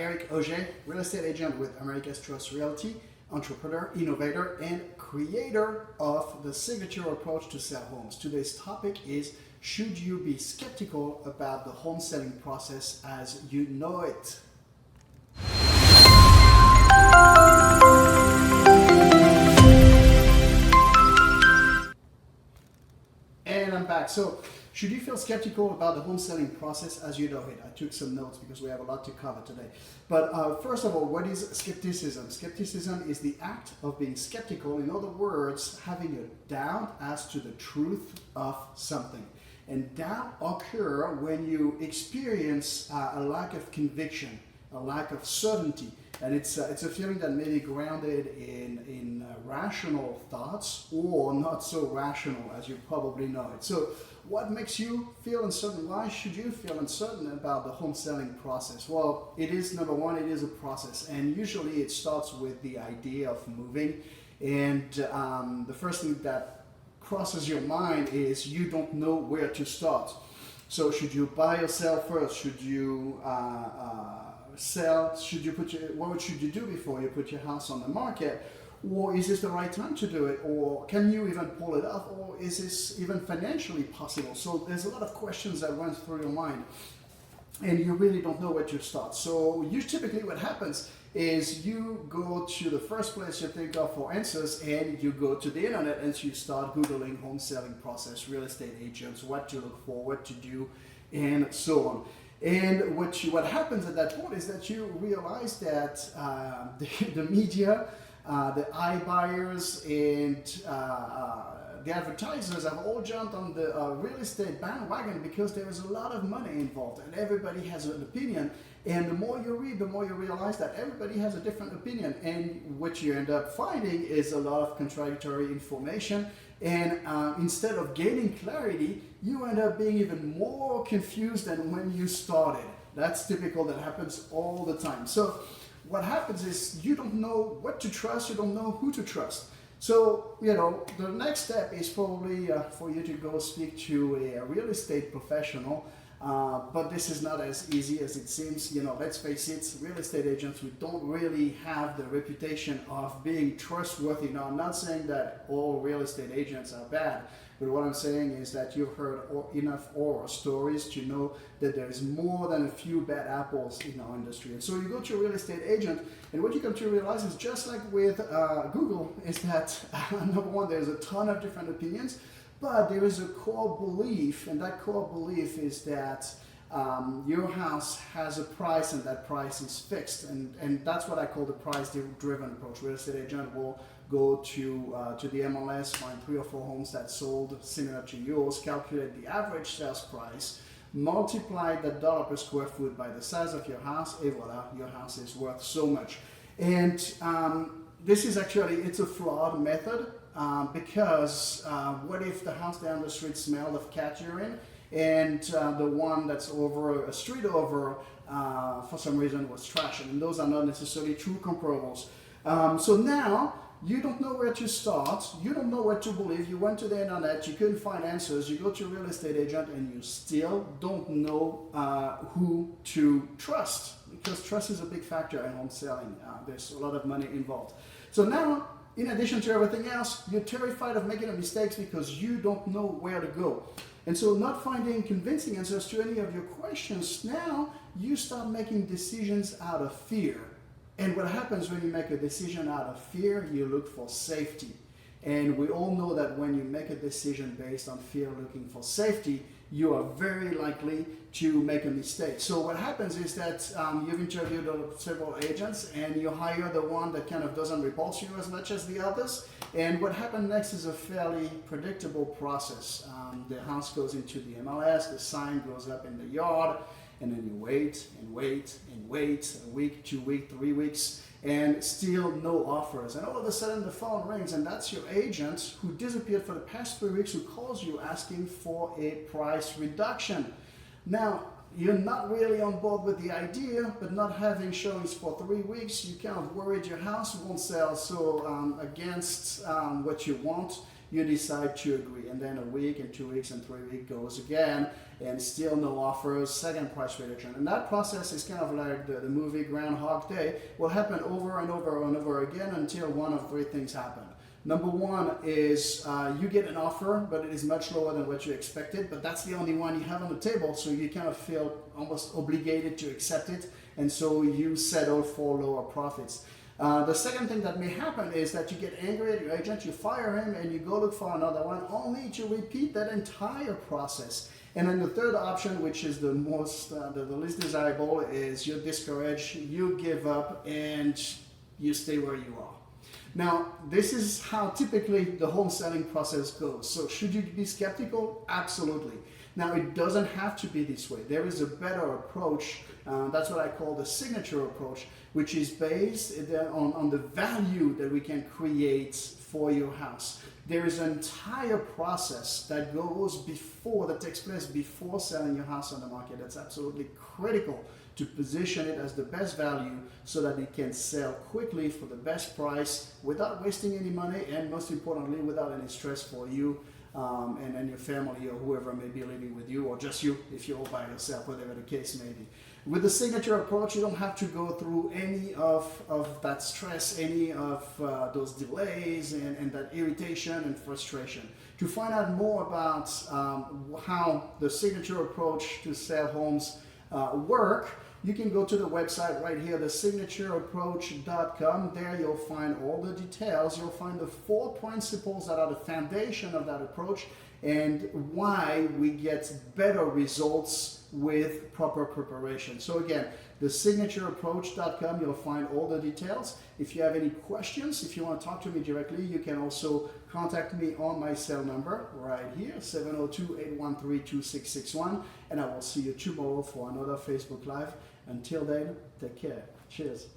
Eric Auger, real estate agent with America's Trust Realty, entrepreneur, innovator, and creator of the signature approach to sell homes. Today's topic is, should you be skeptical about the home selling process as you know it? And I'm back. So, should you feel skeptical about the home selling process as you know it? I took some notes because we have a lot to cover today. But first of all, what is skepticism? Skepticism is the act of being skeptical. In other words, having a doubt as to the truth of something. And doubt occurs when you experience a lack of conviction, a lack of certainty. And it's a feeling that may be grounded in rational thoughts or not so rational, as you probably know it. So what makes you feel uncertain? Why should you feel uncertain about the home selling process? Well, it is, number one, it is a process. And usually it starts with the idea of moving. And the first thing that crosses your mind is you don't know where to start. So should you buy or sell first? Should you sell? What should you do before you put your house on the market? Or is this the right time to do it? Or can you even pull it off? Or is this even financially possible? So there's a lot of questions that run through your mind and you really don't know where to start. So typically what happens is you go to the first place you think of for answers and you go to the internet and you start Googling home selling process, real estate agents, what to look for, what to do, and so on. And what happens at that point is that you realize that the media, the iBuyers, and the advertisers have all jumped on the real estate bandwagon because there is a lot of money involved and everybody has an opinion. And the more you read, the more you realize that everybody has a different opinion. And what you end up finding is a lot of contradictory information. And instead of gaining clarity, you end up being even more confused than when you started. That's typical. That happens all the time. So what happens is you don't know what to trust. You don't know who to trust. So, the next step is probably for you to go speak to a real estate professional. But this is not as easy as it seems. Let's face it, real estate agents, we don't really have the reputation of being trustworthy. Now, I'm not saying that all real estate agents are bad, but what I'm saying is that you've heard enough horror stories to know that there is more than a few bad apples in our industry. And so you go to a real estate agent, and what you come to realize is just like with Google, is that number one, there's a ton of different opinions. But there is a core belief, and that core belief is that your house has a price and that price is fixed. And that's what I call the price-driven approach. Real estate agent will go to the MLS, find 3 or 4 homes that sold similar to yours, calculate the average sales price, multiply that dollar per square foot by the size of your house, and voila, your house is worth so much. And this is actually, it's a flawed method. Because what if the house down the street smelled of cat urine and the one that's over a street over for some reason was trash? And those are not necessarily true comparables. So now you don't know where to start. You don't know what to believe. You went to the internet. You couldn't find answers. You go to a real estate agent and you still don't know who to trust, because trust is a big factor in home selling. There's a lot of money involved. So now, in addition to everything else, you're terrified of making mistakes because you don't know where to go. And so not finding convincing answers to any of your questions, now you start making decisions out of fear. And what happens when you make a decision out of fear, you look for safety. And we all know that when you make a decision based on fear, looking for safety, you are very likely to make a mistake. So what happens is that you've interviewed several agents and you hire the one that kind of doesn't repulse you as much as the others. And what happens next is a fairly predictable process. The house goes into the MLS, the sign goes up in the yard, and then you wait and wait and wait, a week, 2 weeks, 3 weeks, and still no offers. And all of a sudden the phone rings, and that's your agent who disappeared for the past 3 weeks, who calls you asking for a price reduction. Now, you're not really on board with the idea, but not having showings for 3 weeks, you kind of worried your house won't sell. So against what you want, you decide to agree. And then a week and 2 weeks and 3 weeks goes again, and still no offers, second price reduction. And that process is kind of like the movie Groundhog Day, will happen over and over and over again until one of three things happen. Number one is you get an offer, but it is much lower than what you expected, but that's the only one you have on the table, so you kind of feel almost obligated to accept it, and so you settle for lower profits. The second thing that may happen is that you get angry at your agent, you fire him, and you go look for another one, only to repeat that entire process. And then the third option, which is the most, the least desirable, is you're discouraged, you give up, and you stay where you are. Now, this is how typically the home selling process goes. So should you be skeptical? Absolutely. Now, it doesn't have to be this way. There is a better approach. That's what I call the signature approach, which is based on the value that we can create for your house. There is an entire process that takes place before selling your house on the market. That's absolutely critical to position it as the best value so that it can sell quickly for the best price without wasting any money, and most importantly, without any stress for you and your family or whoever may be living with you, or just you if you're all by yourself, whatever the case may be. With the signature approach, you don't have to go through any of that stress, any of those delays and that irritation and frustration. To find out more about how the signature approach to sell homes work, you can go to the website right here, thesignatureapproach.com. There you'll find all the details. You'll find the 4 principles that are the foundation of that approach and why we get better results with proper preparation. So again, thesignatureapproach.com, you'll find all the details. If you have any questions, if you want to talk to me directly, you can also contact me on my cell number right here, 702-813-2661, and I will see you tomorrow for another Facebook Live. Until then, take care. Cheers.